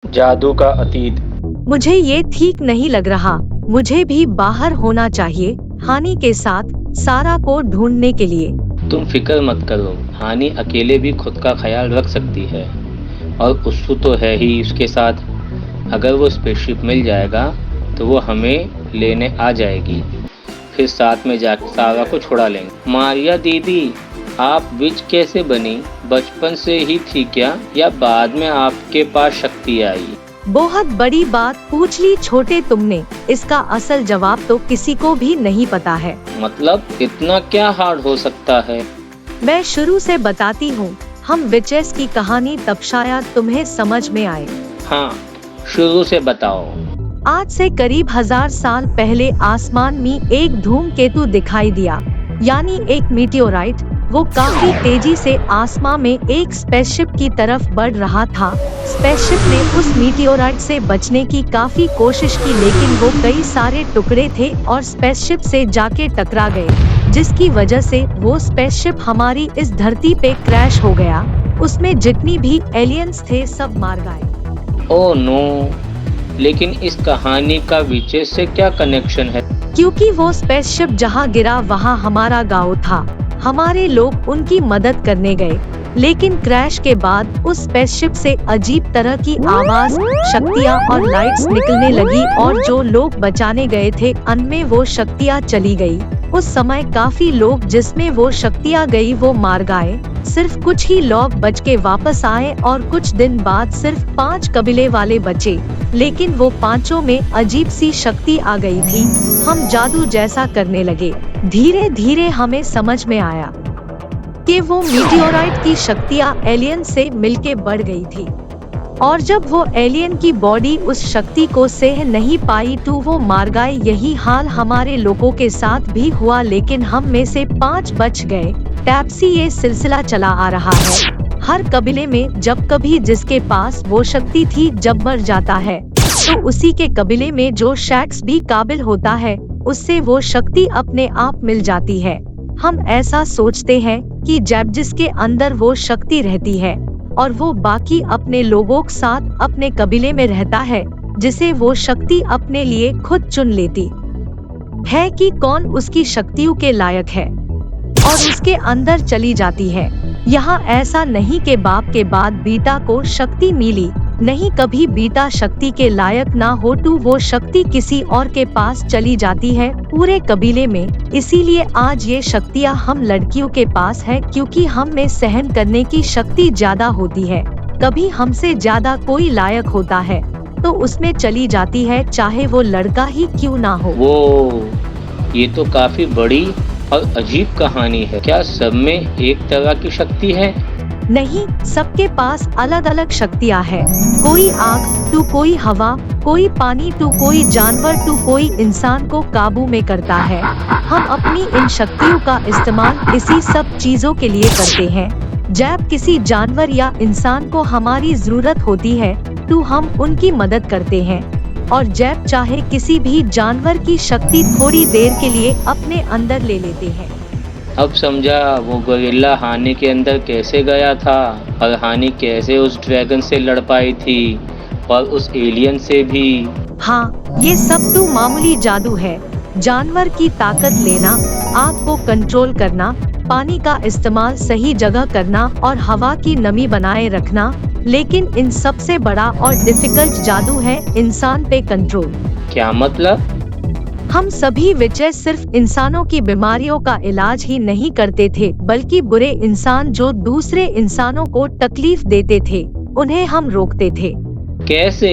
जादू का अतीत। मुझे ये ठीक नहीं लग रहा। मुझे भी बाहर होना चाहिए हानि के साथ सारा को ढूंढने के लिए। तुम फिक्र मत करो, हानि अकेले भी खुद का ख्याल रख सकती है और उस्सू तो है ही उसके साथ। अगर वो स्पेसशिप मिल जाएगा तो वो हमें लेने आ जाएगी, फिर साथ में जाकर सारा को छुड़ा लेंगे। मारिया दीदी, आप विच कैसे बनी? बचपन से ही थी क्या या बाद में आपके पास शक्ति आई? बहुत बड़ी बात पूछ ली छोटे तुमने। इसका असल जवाब तो किसी को भी नहीं पता है। मतलब इतना क्या हार्ड हो सकता है? मैं शुरू से बताती हूँ। हम विचेस की कहानी तब शायद तुम्हें समझ में आए। हाँ, शुरू से बताओ। आज से करीब 1000 साल पहले आसमान में एक धूमकेतु दिखाई दिया, यानी एक मीटियोराइट। वो काफी तेजी से आसमान में एक स्पेसशिप की तरफ बढ़ रहा था। स्पेसशिप ने उस मीटियोराइट से बचने की काफी कोशिश की, लेकिन वो कई सारे टुकड़े थे और स्पेसशिप से जाके टकरा गए, जिसकी वजह से वो स्पेसशिप हमारी इस धरती पे क्रैश हो गया। उसमें जितनी भी एलियंस थे सब मार गए। ओह नो, लेकिन इस कहानी का विचेस से क्या कनेक्शन है? क्योंकि वो स्पेसशिप जहाँ गिरा वहाँ हमारा गांव था। हमारे लोग उनकी मदद करने गए, लेकिन क्रैश के बाद उस स्पेसशिप से अजीब तरह की आवाज, शक्तियाँ और लाइट्स निकलने लगी और जो लोग बचाने गए थे उनमें वो शक्तियाँ चली गई। उस समय काफी लोग जिसमें वो शक्तियाँ गई वो मार गए। सिर्फ कुछ ही लोग बच के वापस आए और कुछ दिन बाद सिर्फ 5 कबीले वाले बचे, लेकिन वो पांचों में अजीब सी शक्ति आ गई थी। हम जादू जैसा करने लगे। धीरे धीरे हमें समझ में आया कि वो मीटियोराइट की शक्तियाँ एलियन से मिलके बढ़ गई थी, और जब वो एलियन की बॉडी उस शक्ति को सह नहीं पाई तो वो मार गए। यही हाल हमारे लोगों के साथ भी हुआ, लेकिन हम में से 5 बच गए। टैप्सी ये सिलसिला चला आ रहा है। हर कबीले में जब कभी जिसके पास वो शक्ति थी जब मर जाता है तो उसी के कबीले में जो शख्स भी काबिल होता है उससे वो शक्ति अपने आप मिल जाती है। हम ऐसा सोचते हैं कि जब जिसके अंदर वो शक्ति रहती है और वो बाकी अपने लोगों के साथ अपने कबीले में रहता है, जिसे वो शक्ति अपने लिए खुद चुन लेती है कि कौन उसकी शक्तियों के लायक है और उसके अंदर चली जाती है। यहाँ ऐसा नहीं कि बाप के बाद बेटा को शक्ति मिली, नहीं, कभी बेटा शक्ति के लायक ना हो तो वो शक्ति किसी और के पास चली जाती है पूरे कबीले में। इसीलिए आज ये शक्तियाँ हम लड़कियों के पास है, क्योंकि हम में सहन करने की शक्ति ज्यादा होती है। कभी हमसे ज्यादा कोई लायक होता है तो उसमें चली जाती है, चाहे वो लड़का ही क्यों ना हो। वो ये तो काफी बड़ी और अजीब कहानी है। क्या सब में एक तरह की शक्ति है? नहीं, सबके पास अलग अलग शक्तियाँ हैं। कोई आग तो कोई हवा, कोई पानी तो कोई जानवर तो कोई इंसान को काबू में करता है। हम अपनी इन शक्तियों का इस्तेमाल इसी सब चीजों के लिए करते हैं। जब किसी जानवर या इंसान को हमारी जरूरत होती है तो हम उनकी मदद करते हैं, और जब चाहे किसी भी जानवर की शक्ति थोड़ी देर के लिए अपने अंदर ले लेते हैं। अब समझा वो गोरिल्ला हानि के अंदर कैसे गया था और हानि कैसे उस ड्रैगन से लड़ पाई थी और उस एलियन से भी। हाँ, ये सब तो मामूली जादू है। जानवर की ताकत लेना, आग को कंट्रोल करना, पानी का इस्तेमाल सही जगह करना और हवा की नमी बनाए रखना, लेकिन इन सबसे बड़ा और डिफिकल्ट जादू है इंसान पे कंट्रोल। क्या मतलब? हम सभी विचय सिर्फ इंसानों की बीमारियों का इलाज ही नहीं करते थे, बल्कि बुरे इंसान जो दूसरे इंसानों को तकलीफ देते थे उन्हें हम रोकते थे। कैसे?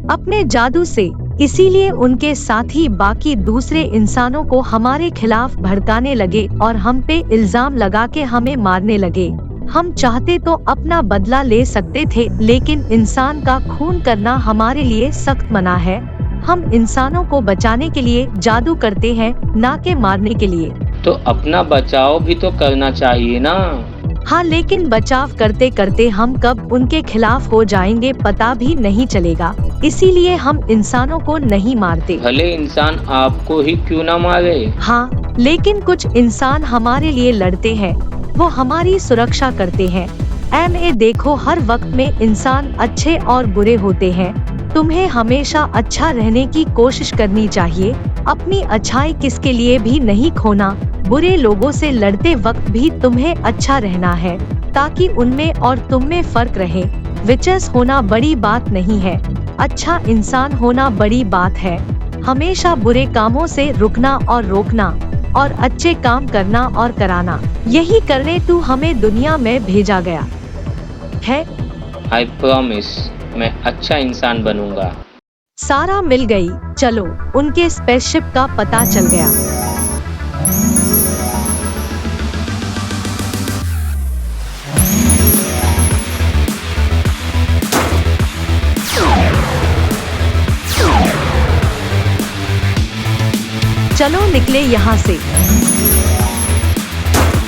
अपने जादू से। इसीलिए उनके साथी बाकी दूसरे इंसानों को हमारे खिलाफ भड़काने लगे और हम पे इल्जाम लगा के हमें मारने लगे। हम चाहते तो अपना बदला ले सकते थे, लेकिन इंसान का खून करना हमारे लिए सख्त मना है। हम इंसानों को बचाने के लिए जादू करते हैं, ना के मारने के लिए। तो अपना बचाव भी तो करना चाहिए ना। हाँ, लेकिन बचाव करते करते हम कब उनके खिलाफ हो जाएंगे पता भी नहीं चलेगा। इसीलिए हम इंसानों को नहीं मारते। भले इंसान आपको ही क्यों ना मारे। हाँ, लेकिन कुछ इंसान हमारे लिए लड़ते हैं, वो हमारी सुरक्षा करते हैं। देखो, हर वक्त में इंसान अच्छे और बुरे होते हैं। तुम्हें हमेशा अच्छा रहने की कोशिश करनी चाहिए। अपनी अच्छाई किसके लिए भी नहीं खोना। बुरे लोगों से लड़ते वक्त भी तुम्हें अच्छा रहना है, ताकि उनमें और तुम में फर्क रहे। विचस होना बड़ी बात नहीं है, अच्छा इंसान होना बड़ी बात है। हमेशा बुरे कामों से रुकना और रोकना, और अच्छे काम करना और कराना, यही करने तू हमें दुनिया में भेजा गया है। आई प्रॉमिस, मैं अच्छा इंसान बनूंगा। सारा मिल गई। चलो, उनके स्पेसशिप का पता चल गया। चलो निकले यहाँ से।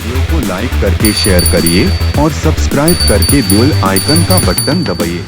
वीडियो को लाइक करके शेयर करिए और सब्सक्राइब करके बेल आइकन का बटन दबाइए।